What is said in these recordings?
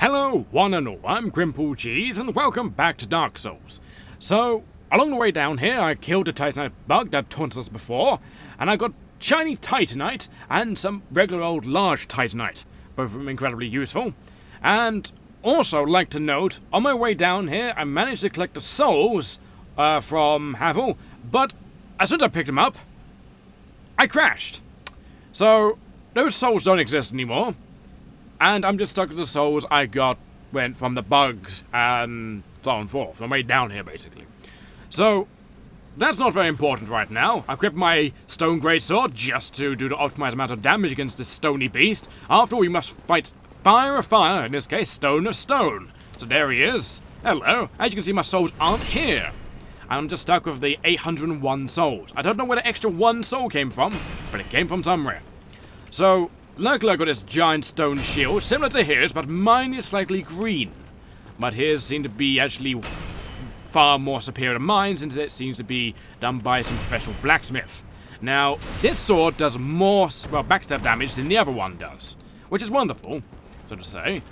Hello, one and all, I'm GrimpaulCheese, and welcome back to Dark Souls. So, along the way down here, I killed a Titanite bug that taunted us before, and I got shiny Titanite and some regular old large Titanite, both of them incredibly useful. And also, like to note, on my way down here, I managed to collect the souls from Havel, but as soon as I picked them up, I crashed. So, those souls don't exist anymore. And I'm just stuck with the souls I went from the bugs and so on and forth. I'm way down here, basically. So, that's not very important right now. I equipped my stone greatsword just to do the optimized amount of damage against this stony beast. After all, we must fight fire of fire, in this case, stone of stone. So there he is. Hello. As you can see, my souls aren't here. I'm just stuck with the 801 souls. I don't know where the extra one soul came from, but it came from somewhere. So, luckily I got this giant stone shield, similar to his, but mine is slightly green. But his seemed to be actually far more superior to mine, since it seems to be done by some professional blacksmith. Now, this sword does more, well, backstab damage than the other one does, which is wonderful, so to say.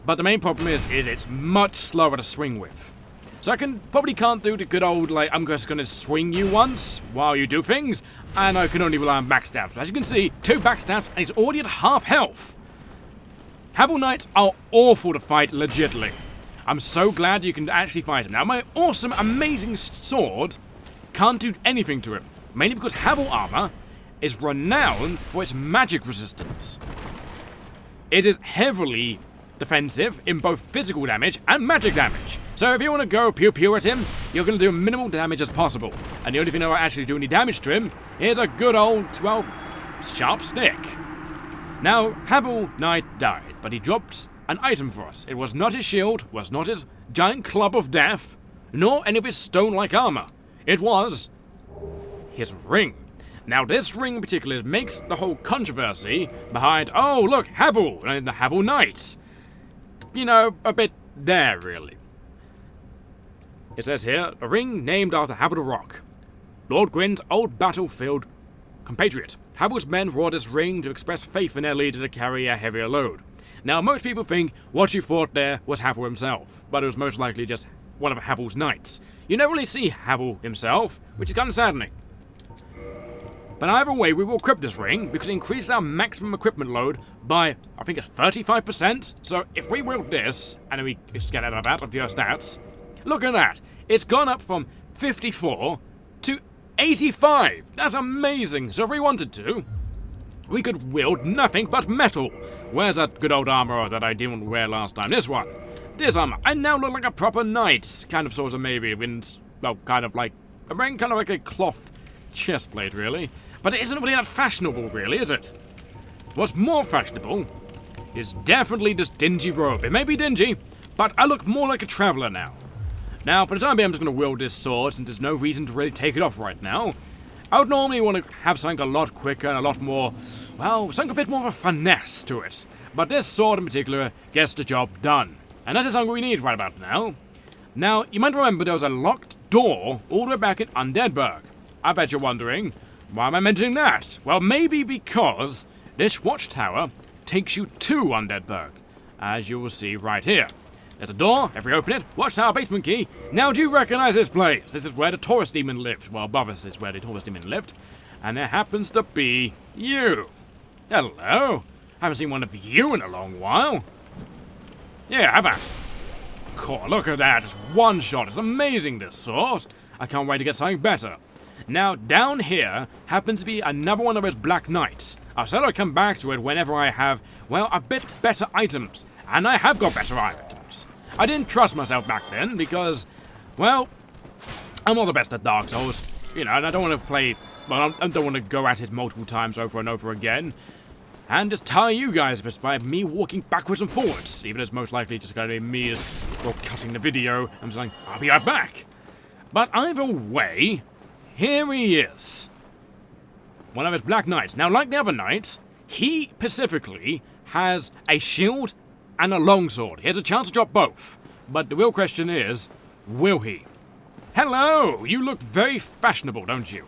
But the main problem is it's much slower to swing with. So I probably can't do the good old, like, I'm just going to swing you once while you do things, and I can only rely on backstabs. So as you can see, 2 backstabs, and he's already at half health. Havel Knights are awful to fight legitly. I'm so glad you can actually fight him. Now, my awesome, amazing sword can't do anything to him, mainly because Havel armor is renowned for its magic resistance. It is heavily defensive in both physical damage and magic damage. So if you want to go pew-pew at him, you're going to do minimal damage as possible. And the only thing that will actually do any damage to him is a good old, well, sharp stick. Now, Havel Knight died, but he dropped an item for us. It was not his shield, was not his giant club of death, nor any of his stone-like armor. It was his ring. Now, this ring in particular makes the whole controversy behind, oh, look, Havel, and the Havel Knights. You know, a bit there, really. It says here, a ring named after Havel the Rock, Lord Gwyn's old battlefield compatriot. Havel's men wore this ring to express faith in their leader to carry a heavier load. Now, most people think what you fought there was Havel himself, but it was most likely just one of Havel's knights. You never really see Havel himself, which is kind of saddening. But either way, we will equip this ring because it increases our maximum equipment load by, I think it's 35%. So if we wield this, and then we just get out of that of your stats, look at that. It's gone up from 54 to 85. That's amazing. So if we wanted to, we could wield nothing but metal. Where's that good old armor that I didn't wear last time? This one. This armor. I now look like a proper knight. Kind of, sort of, maybe. Well, kind of like, I'm wearing kind of like a cloth chest plate, really. But it isn't really that fashionable, really, is it? What's more fashionable is definitely this dingy robe. It may be dingy, but I look more like a traveler now. Now, for the time being, I'm just going to wield this sword, since there's no reason to really take it off right now. I would normally want to have something a lot quicker and a lot more, well, something a bit more of a finesse to it. But this sword in particular gets the job done. And that is something we need right about now. Now, you might remember there was a locked door all the way back in Undead Burg. I bet you're wondering, why am I mentioning that? Well, maybe because this watchtower takes you to Undead Burg, as you will see right here. There's a door, if we open it, watchtower basement key. Now, do you recognize this place? This is where the Taurus demon lived. Well, above us is where the Taurus demon lived. And there happens to be you. Hello. Haven't seen one of you in a long while. Yeah, have I? Cool, look at that. It's one shot. It's amazing, this sword. I can't wait to get something better. Now, down here happens to be another one of those Black Knights. I said I'd come back to it whenever I have, well, a bit better items. And I have got better items. I didn't trust myself back then because, well, I'm not the best at Dark Souls. You know, and I don't want to play, well, I don't want to go at it multiple times over and over again. And just tire you guys just by me walking backwards and forwards. Even as most likely just going to be me just, well, cutting the video and saying, I'll be right back. But either way, here he is. One of his Black Knights. Now, like the other knights, he specifically has a shield and a longsword. He has a chance to drop both. But the real question is, will he? Hello! You look very fashionable, don't you?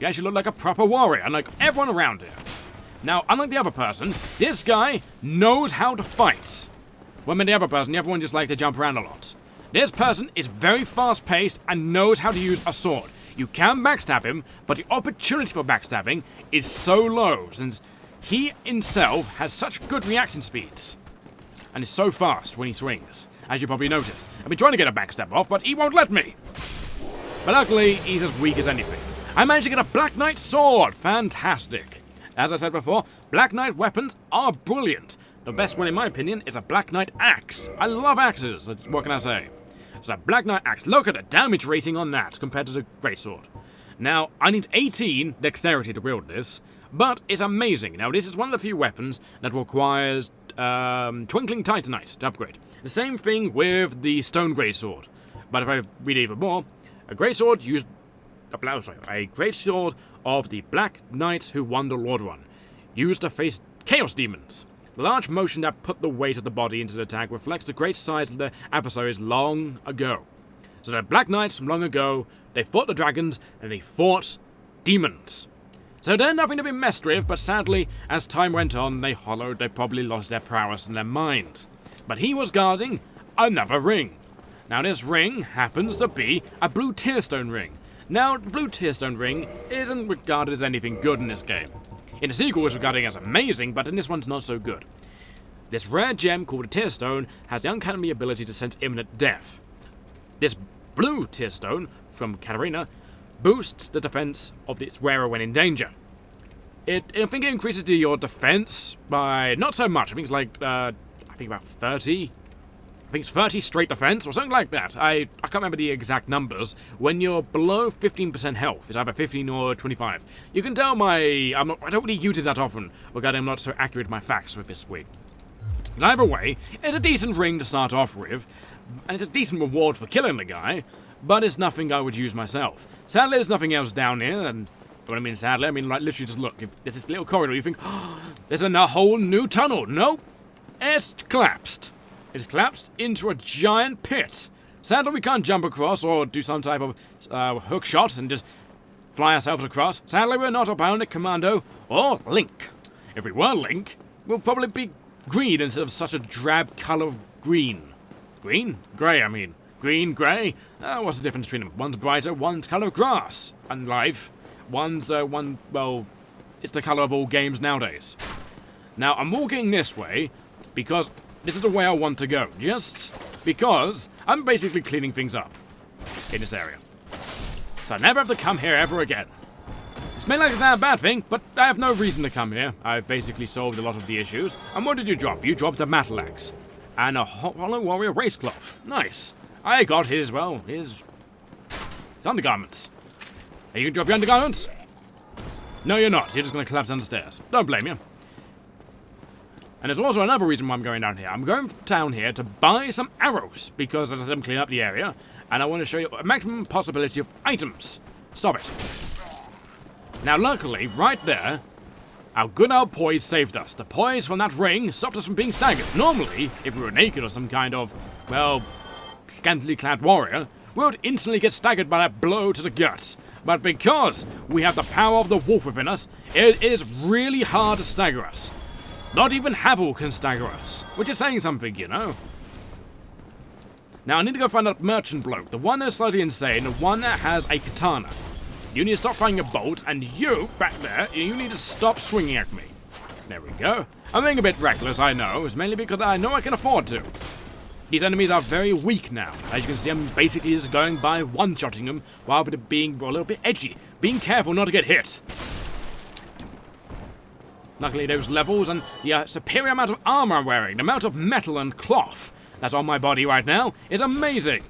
You actually look like a proper warrior, unlike everyone around here. Now, unlike the other person, this guy knows how to fight. When with the other person, the other one just like to jump around a lot. This person is very fast-paced and knows how to use a sword. You can backstab him, but the opportunity for backstabbing is so low, since he himself has such good reaction speeds. And is so fast when he swings, as you probably noticed. I've been trying to get a backstab off, but he won't let me. But luckily, he's as weak as anything. I managed to get a Black Knight sword! Fantastic. As I said before, Black Knight weapons are brilliant. The best one, in my opinion, is a Black Knight axe. I love axes, what can I say? So a Black Knight axe, look at the damage rating on that compared to the Greatsword. Now, I need 18 dexterity to wield this, but it's amazing. Now, this is one of the few weapons that requires Twinkling Titanite to upgrade. The same thing with the Stone Greatsword. But if I read even more, a Greatsword used... a Greatsword of the Black Knights who won the Lord Run, used to face Chaos Demons. The large motion that put the weight of the body into the attack reflects the great size of the adversaries long ago. So the Black Knights from long ago, they fought the dragons and they fought demons. So they're nothing to be messed with, but sadly, as time went on, they hollowed, they probably lost their prowess and their minds. But he was guarding another ring. Now this ring happens to be a blue tearstone ring. Now, the blue tearstone ring isn't regarded as anything good in this game. In the sequel, it's regarded as amazing, but in this one's not so good. This rare gem called a tearstone has the uncanny ability to sense imminent death. This blue tearstone from Katarina boosts the defense of its wearer when in danger. I think it increases your defense by not so much. I think it's like about 30. I think it's 30 straight defense or something like that. I can't remember the exact numbers. When you're below 15% health, it's either 15 or 25. You can tell I don't really use it that often, regarding I'm not so accurate with my facts with this week. But either way, it's a decent ring to start off with, and it's a decent reward for killing the guy, but it's nothing I would use myself. Sadly, there's nothing else down here, and when I mean sadly, I mean like literally just look. If there's this little corridor, you think, oh, there's a whole new tunnel. Nope, it's collapsed. It's collapsed into a giant pit. Sadly, we can't jump across or do some type of hook shot and just fly ourselves across. Sadly, we're not a bionic commando or Link. If we were Link, we'll probably be green instead of such a drab color of green. Green? Grey, I mean. Green, grey? What's the difference between them? One's brighter, one's color of grass. And life. One's, well, it's the color of all games nowadays. Now, I'm walking this way because this is the way I want to go, just because I'm basically cleaning things up in this area. So I never have to come here ever again. This may like it's not a bad thing, but I have no reason to come here. I've basically solved a lot of the issues. And what did you drop? You dropped a battle axe and a Hollow Warrior race cloth. Nice. I got his undergarments. Are you gonna drop your undergarments? No, you're not. You're just gonna collapse down the stairs. Don't blame you. And there's also another reason why I'm going down here. I'm going down here to buy some arrows, because as I said, I'm cleaning up the area, and I want to show you a maximum possibility of items. Stop it. Now, luckily, right there, our good old poise saved us. The poise from that ring stopped us from being staggered. Normally, if we were naked or some kind of, well, scantily clad warrior, we would instantly get staggered by that blow to the guts. But because we have the power of the wolf within us, it is really hard to stagger us. Not even Havel can stagger us, which is saying something, you know. Now, I need to go find that merchant bloke, the one that's slightly insane, the one that has a katana. You need to stop firing a bolt, and you, back there, you need to stop swinging at me. There we go. I'm being a bit reckless, I know. It's mainly because I know I can afford to. These enemies are very weak now. As you can see, I'm basically just going by one-shotting them, while being a little bit edgy. Being careful not to get hit. Luckily, those levels and the superior amount of armor I'm wearing, the amount of metal and cloth that's on my body right now, is amazing.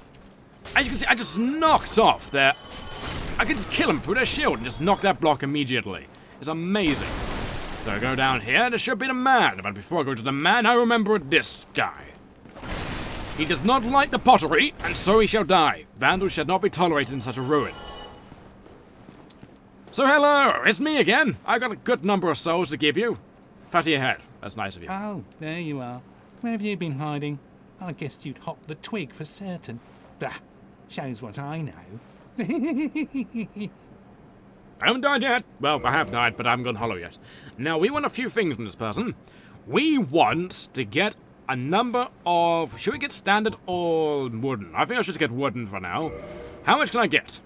As you can see, I just knocked off their... I can just kill them through their shield and just knock that block immediately. It's amazing. So I go down here, there should be the man. But before I go to the man, I remember this guy. He does not like the pottery, and so he shall die. Vandals shall not be tolerated in such a ruin. So hello, it's me again. I got a good number of souls to give you. Fatty your head. That's nice of you. Oh, there you are. Where have you been hiding? I guessed you'd hop the twig for certain. Bah, shows what I know. I haven't died yet. Well, I have died, but I haven't gone hollow yet. Now, we want a few things from this person. We want to get a number of... Should we get standard or wooden? I think I should get wooden for now. How much can I get?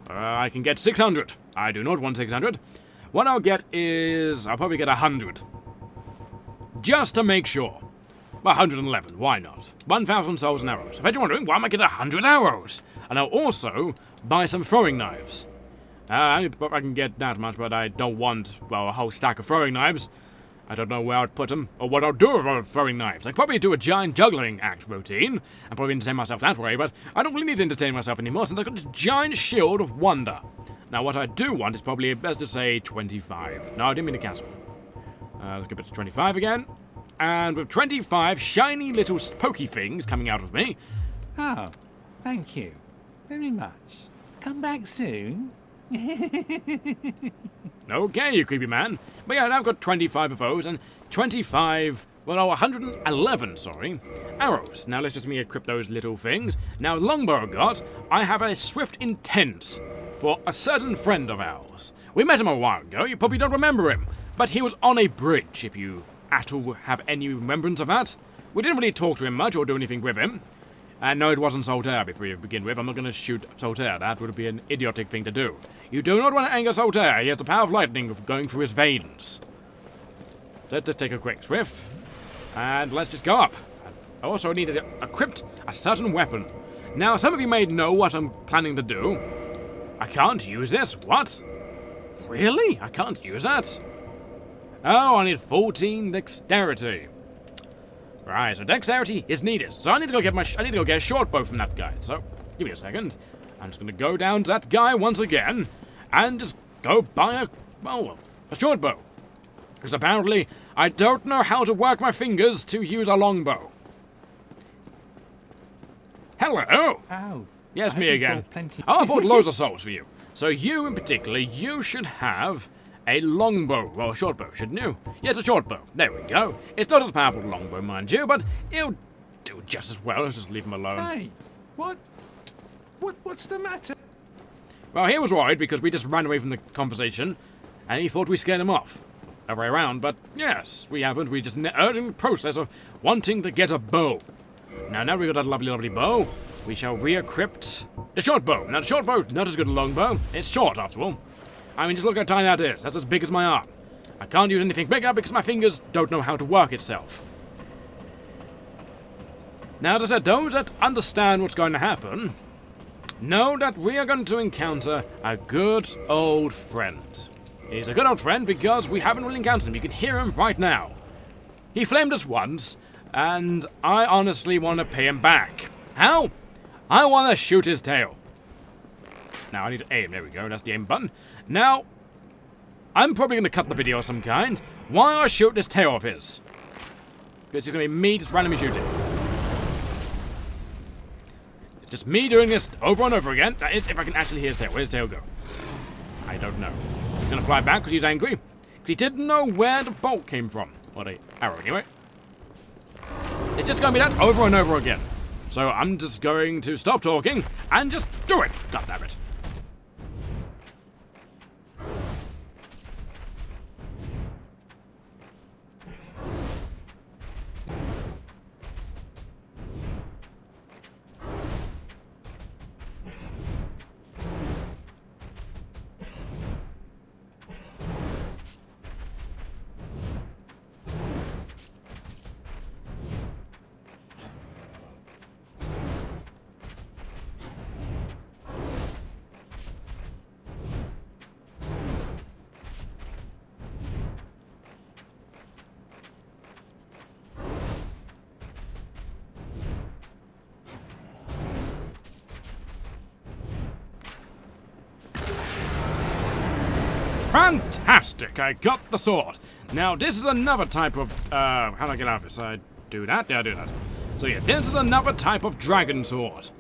I can get 600. I do not want 600. What I'll get is... I'll probably get 100. Just to make sure. 111, why not? 1,000 souls and arrows. I bet you're wondering, why am I getting 100 arrows? And I'll also buy some throwing knives. I can get that much, but I don't want, well, a whole stack of throwing knives. I don't know where I'd put them, or what I'll do with throwing knives. I'd probably do a giant juggling act routine, and probably entertain myself that way, but I don't really need to entertain myself anymore, since I've got this giant shield of wonder. Now, what I do want is probably, best to say, 25. No, I didn't mean to cancel. Let's go back to 25 again. And with 25 shiny little pokey things coming out of me... Oh, thank you very much. Come back soon. Okay, you creepy man. But yeah, now I've got 25 of those, and 25... Well, no, 111, sorry. Arrows. Now let's just equip those little things. Now, longbow I got, I have a swift intent for a certain friend of ours. We met him a while ago, you probably don't remember him. But he was on a bridge, if you at all have any remembrance of that. We didn't really talk to him much or do anything with him. And no, it wasn't Solitaire before you begin with. I'm not going to shoot Solitaire. That would be an idiotic thing to do. You do not want to anger Solitaire. He has the power of lightning going through his veins. Let's just take a quick swift. And let's just go up. I also need to equip a certain weapon. Now, some of you may know what I'm planning to do. I can't use this. What? Really? I can't use that? Oh, I need 14 dexterity. Right, so dexterity is needed. So I need to go get a short bow from that guy. So, give me a second. I'm just gonna go down to that guy once again and just go buy a short bow. Because apparently I don't know how to work my fingers to use a longbow. Hello. Oh. Yes, me again. Oh, I bought loads of souls for you. So you in particular, you should have a longbow, well, a short bow, shouldn't you? Yes, a short bow. There we go. It's not as powerful as a longbow, mind you, but it'll do just as well. Let's just leave him alone. Hey, what's the matter? Well, he was worried because we just ran away from the conversation, and he thought we scared him off. Other way around, but yes, we haven't. We're just in the urgent process of wanting to get a bow. Now we've got that lovely bow, we shall re-equip the short bow. Now, the short bow, not as good as a long bow. It's short, after all. I mean, just look how tiny that is. That's as big as my arm. I can't use anything bigger because my fingers don't know how to work itself. Now, as I said, those that understand what's going to happen know that we are going to encounter a good old friend. He's a good old friend because we haven't really encountered him. You can hear him right now. He flamed us once, and I honestly want to pay him back. How? I want to shoot his tail. Now, I need to aim. There we go. That's the aim button. Now, I'm probably going to cut the video of some kind while I shoot this tail of his. Because it's going to be me just randomly shooting. It's just me doing this over and over again. That is, if I can actually hear his tail. Where's his tail go? I don't know. He's going to fly back because he's angry. Because he didn't know where the bolt came from. Or the arrow, anyway. It's just going to be that over and over again. So I'm just going to stop talking and just do it. God damn it. Fantastic! I got the sword. Now, this is another type of, how do I get out of this? I do that? Yeah, I do that. So yeah, this is another type of dragon sword.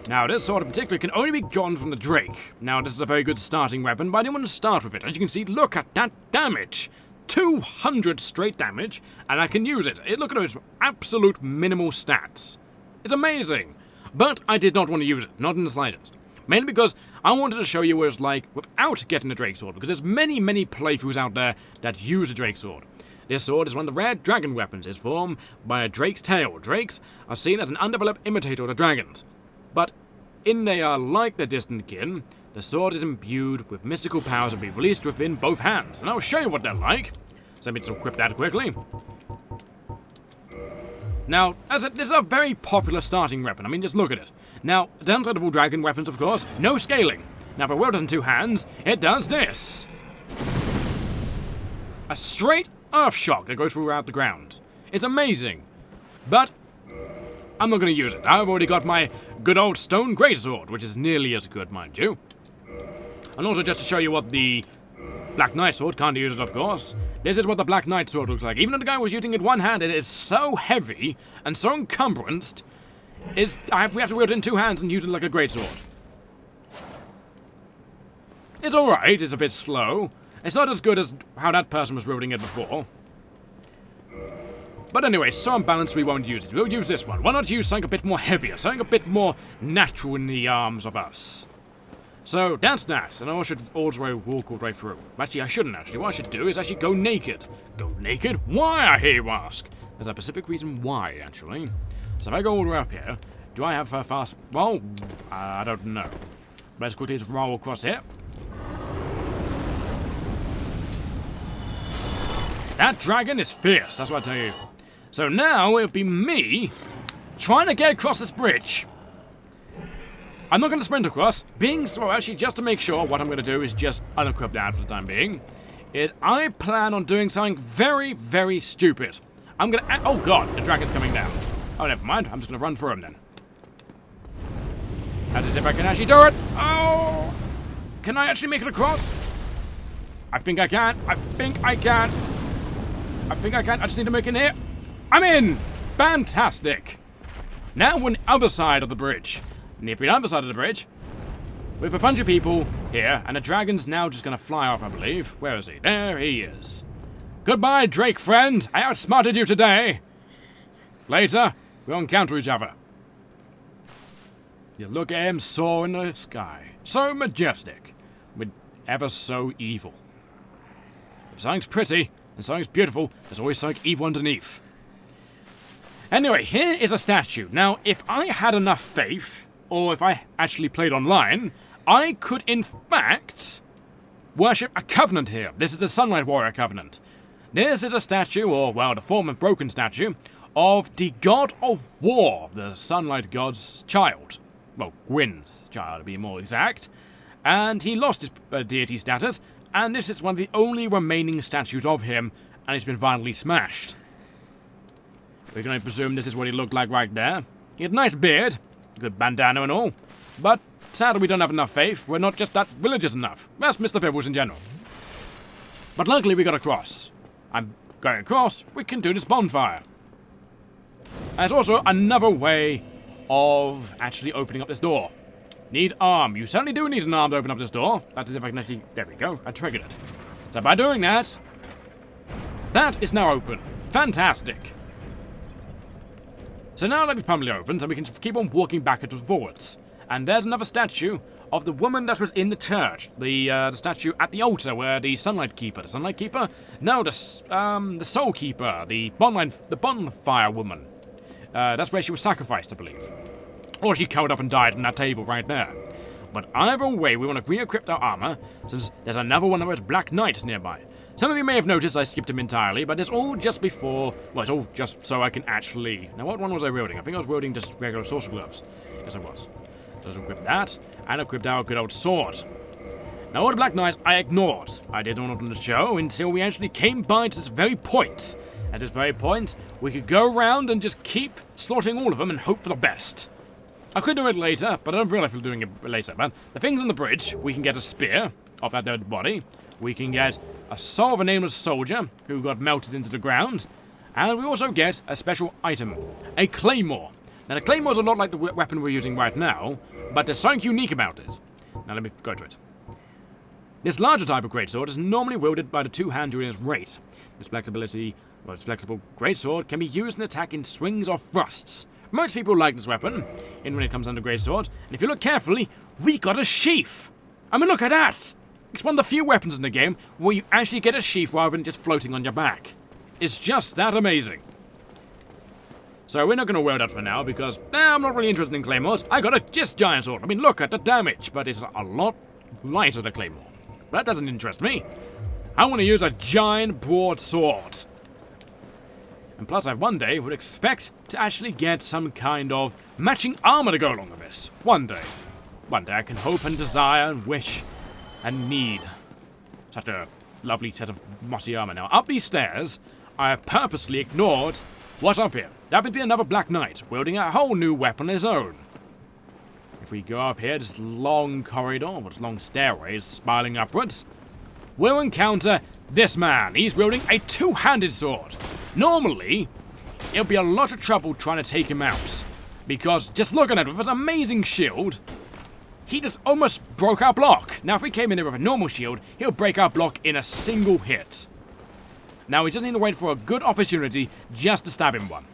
Now, this sword in particular can only be gotten from the Drake. Now, this is a very good starting weapon, but I didn't want to start with it. As you can see, look at that damage. 200 straight damage, and I can use it. Look at those absolute minimal stats. It's amazing. But I did not want to use it, not in the slightest. Mainly because I wanted to show you what it's like without getting the Drake Sword, because there's many playthroughs out there that use a Drake Sword. This sword is one of the rare dragon weapons. It's formed by a drake's tail. Drakes are seen as an undeveloped imitator of dragons. But in they are like their distant kin, the sword is imbued with mystical powers that be released within both hands. And I'll show you what they're like. So let me just equip that quickly. Now, this is a very popular starting weapon. I mean, just look at it. Now, the downside of all dragon weapons, of course, no scaling. Now, if it wielded in two hands, it does this. A straight earth shock that goes throughout the ground. It's amazing. But I'm not going to use it. I've already got my good old stone greatsword, which is nearly as good, mind you. And also, just to show you what the Black Knight sword, can't use it, of course. This is what the Black Knight sword looks like. Even though the guy was using it one-handed, it is so heavy and so encumbrance. We have to wield it in two hands and use it like a greatsword. It's alright, it's a bit slow. It's not as good as how that person was wielding it before. But anyway, so unbalanced we won't use it. We'll use this one. Why not use something a bit more heavier, something a bit more natural in the arms of us? So, that's that, and I should also walk all the way through. Actually, I shouldn't actually. What I should do is actually go naked. Go naked? Why, I hear you ask? There's a specific reason why, actually. So if I go all the way up here, do I have a fast... Well, I don't know. Let's quickly just roll across here. That dragon is fierce, that's what I tell you. So now it'll be me trying to get across this bridge. I'm not going to sprint across. Actually, just to make sure, what I'm going to do is just unequip that for the time being. I plan on doing something very, very stupid. I'm going to... Oh god, the dragon's coming down. Oh, never mind. I'm just going to run for him then. As if I can actually do it. Oh! Can I actually make it across? I think I can. I think I can. I just need to make it here. I'm in! Fantastic! Now we're on the other side of the bridge. And if we're on the other side of the bridge, with a bunch of people here, and the dragon's now just going to fly off, I believe. Where is he? There he is. Goodbye, Drake friend. I outsmarted you today. Later, we'll encounter each other. You look at him soar in the sky. So majestic. But ever so evil. If something's pretty and something's beautiful, there's always something evil underneath. Anyway, here is a statue. Now, if I had enough faith, or if I actually played online, I could, in fact, worship a covenant here. This is the Sunlight Warrior Covenant. This is a statue, or, well, the form of broken statue, of the god of war, the Sunlight God's child. Well, Gwyn's child, to be more exact. And he lost his deity status, and this is one of the only remaining statues of him, and it's been violently smashed. We can only presume this is what he looked like right there. He had a nice beard, good bandana and all, but sadly we don't have enough faith. We're not just that religious enough. That's Mr. Fibbles in general. But luckily we got across. I'm going across, we can do this bonfire. And it's also another way of actually opening up this door. Need arm. You certainly do need an arm to open up this door. That's as if I can actually... There we go. I triggered it. So by doing that, that is now open. Fantastic. So now let me permanently open so we can keep on walking backwards and forwards. And there's another statue of the woman that was in the church. The statue at the altar where the Sunlight Keeper... The Sunlight Keeper? No, the Soul Keeper. The bonfire woman. That's where she was sacrificed, I believe. Or she curled up and died on that table right there. But either way, we want to re-equip our armor, since there's another one of those Black Knights nearby. Some of you may have noticed I skipped him entirely, but it's all just before... Well, it's all just so I can actually... Now, what one was I wielding? I think I was wielding just regular sorcerer gloves. Yes, I was. So let's equip that, and equipped our good old sword. Now, all the Black Knights I ignored. I didn't want them to show until we actually came by to this very point. At this very point, we could go around and just keep slaughtering all of them and hope for the best. I could do it later, but I don't realize we're doing it later. But the things on the bridge, we can get a spear off that dead body. We can get a soul of a nameless soldier who got melted into the ground. And we also get a special item, a claymore. Now, the claymore's a lot like the weapon we're using right now, but there's something unique about it. Now, let me go to it. This larger type of greatsword is normally wielded by the two-hand during its race. This flexible greatsword can be used in attack in swings or thrusts. Most people like this weapon, when it comes under greatsword, and if you look carefully, we got a sheath! I mean, look at that! It's one of the few weapons in the game where you actually get a sheath rather than just floating on your back. is just that amazing. So we're not going to wear that for now because I'm not really interested in claymores. I got a just giant sword. I mean, look at the damage, but it's a lot lighter than claymore. But that doesn't interest me. I want to use a giant broadsword. And plus, I one day would expect to actually get some kind of matching armor to go along with this. One day. One day I can hope and desire and wish and need such a lovely set of mossy armor. Now, up these stairs, I purposely ignored what's up here. That would be another Black Knight, wielding a whole new weapon on his own. If we go up here, this long corridor with long stairways spiraling upwards, we'll encounter this man. He's wielding a two-handed sword. Normally, it'll be a lot of trouble trying to take him out, because just looking at him with his amazing shield, he just almost broke our block. Now, if we came in here with a normal shield, he'll break our block in a single hit. Now, we just need to wait for a good opportunity just to stab him one.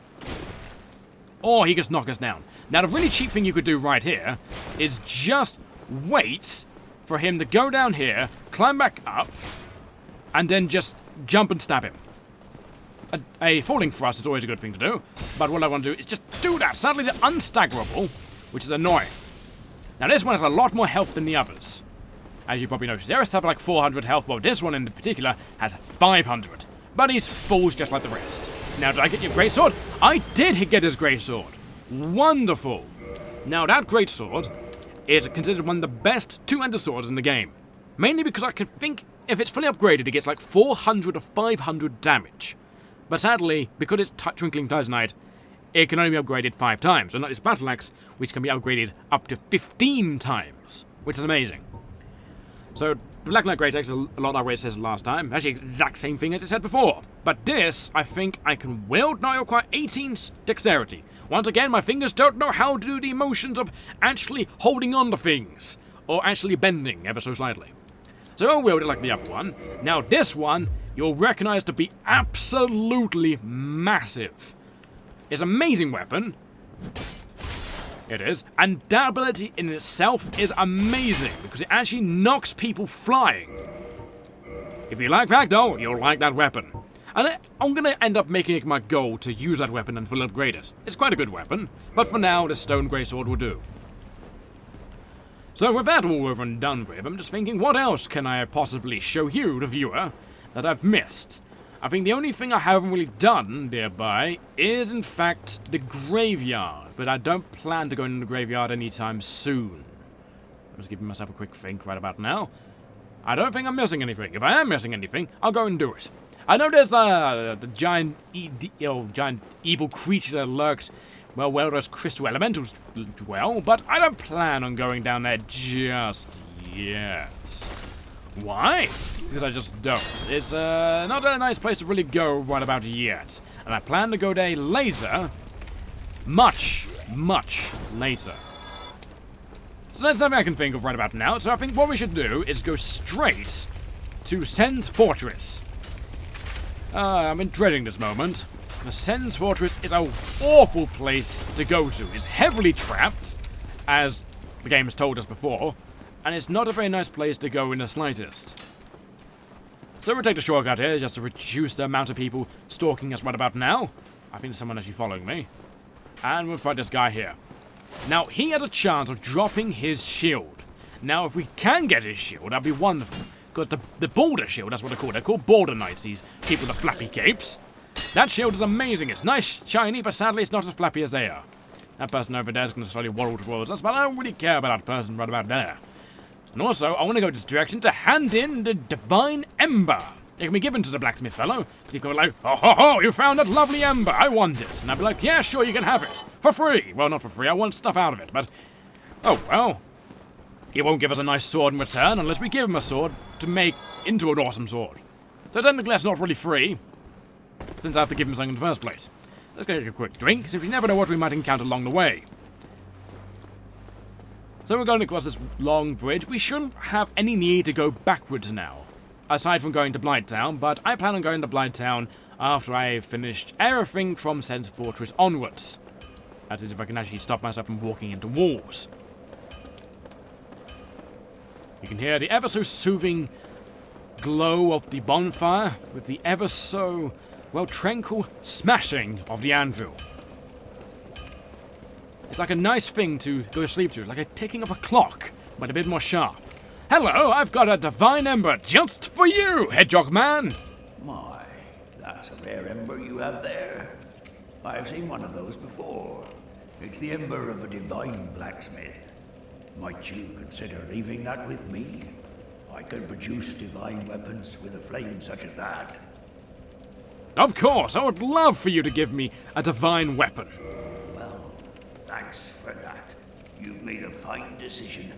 Or he can knock us down. Now, the really cheap thing you could do right here is just wait for him to go down here, climb back up, and then just jump and stab him. A falling thrust is always a good thing to do, but what I want to do is just do that. Sadly, they're unstaggerable, which is annoying. Now, this one has a lot more health than the others. As you probably noticed, the rest have like 400 health, while this one in particular has 500. But he's fools just like the rest. Now, did I get your greatsword? I did get his greatsword. Wonderful. Now, that greatsword is considered one of the best two-handed swords in the game. Mainly because I can think if it's fully upgraded, it gets like 400 or 500 damage. But sadly, because it's Twinkling Titanite, it can only be upgraded 5 times, unlike this Battle Axe, which can be upgraded up to 15 times, which is amazing. So, the Black Knight Great Axe is a lot like what it says last time. Actually, exact same thing as it said before. But this, I think I can wield. Now I require 18 dexterity. Once again, my fingers don't know how to do the motions of actually holding on to things, or actually bending ever so slightly. So I'll wield it like the other one. Now this one, you'll recognize to be absolutely massive. It's an amazing weapon. It is. And that ability in itself is amazing, because it actually knocks people flying. If you like Ragdoll, you'll like that weapon. And I'm going to end up making it my goal to use that weapon and fully upgrade it. It's quite a good weapon, but for now, the Stone Greatsword will do. So with that all over and done with, I'm just thinking, what else can I possibly show you, the viewer, that I've missed? I think the only thing I haven't really done thereby is, in fact, the graveyard. But I don't plan to go into the graveyard anytime soon. I'm just giving myself a quick think right about now. I don't think I'm missing anything. If I am missing anything, I'll go and do it. I know there's the giant evil creature that lurks, well, where those crystal elementals dwell, but I don't plan on going down there just yet. Why? Because I just don't. It's not a nice place to really go right about yet. And I plan to go there later. Much, much later. So that's something I can think of right about now. So I think what we should do is go straight to Sen's Fortress. I've been dreading this moment. The Sen's Fortress is an awful place to go to. It's heavily trapped, as the game has told us before, and it's not a very nice place to go in the slightest. So we'll take the shortcut here just to reduce the amount of people stalking us right about now. I think there's someone actually following me. And we'll fight this guy here. Now, he has a chance of dropping his shield. Now, if we can get his shield, that'd be wonderful. Because the border shield, that's what they're called. They're called border knights, these people with the flappy capes. That shield is amazing. It's nice, shiny, but sadly it's not as flappy as they are. That person over there is going to slowly waddle towards us, but I don't really care about that person right about there. And also, I want to go this direction to hand in the Divine Ember. It can be given to the blacksmith fellow, because he can be like, oh ho ho, you found that lovely ember, I want it. And I'd be like, yeah, sure, you can have it. For free. Well, not for free, I want stuff out of it, but, oh well. He won't give us a nice sword in return unless we give him a sword to make into an awesome sword. So technically that's not really free, since I have to give him something in the first place. Let's go take a quick drink, since we never know what we might encounter along the way. So we're going across this long bridge. We shouldn't have any need to go backwards now, aside from going to Blighttown, but I plan on going to Blighttown after I've finished everything from Sen's Fortress onwards. That is, if I can actually stop myself from walking into walls. You can hear the ever so soothing glow of the bonfire with the ever so well, tranquil smashing of the anvil. It's like a nice thing to go to sleep to, like a ticking of a clock, but a bit more sharp. Hello, I've got a divine ember just for you, Hedgehog Man! My, that's a rare ember you have there. I've seen one of those before. It's the ember of a divine blacksmith. Might you consider leaving that with me? I could produce divine weapons with a flame such as that. Of course, I would love for you to give me a divine weapon. Well, thanks for that. You've made a fine decision.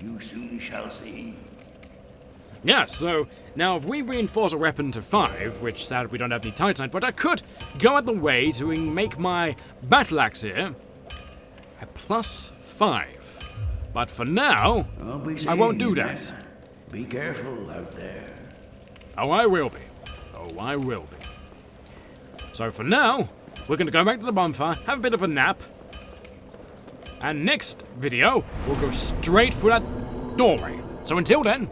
You soon shall see. Yeah, so now if we reinforce a weapon to 5, which sadly we don't have any titanite, but I could go out the way to make my battle axe here a +5. But for now, I won't do that. Be careful out there. Oh, I will be. Oh, I will be. So for now, we're going to go back to the bonfire, have a bit of a nap, and next video, we'll go straight for that doorway. So until then,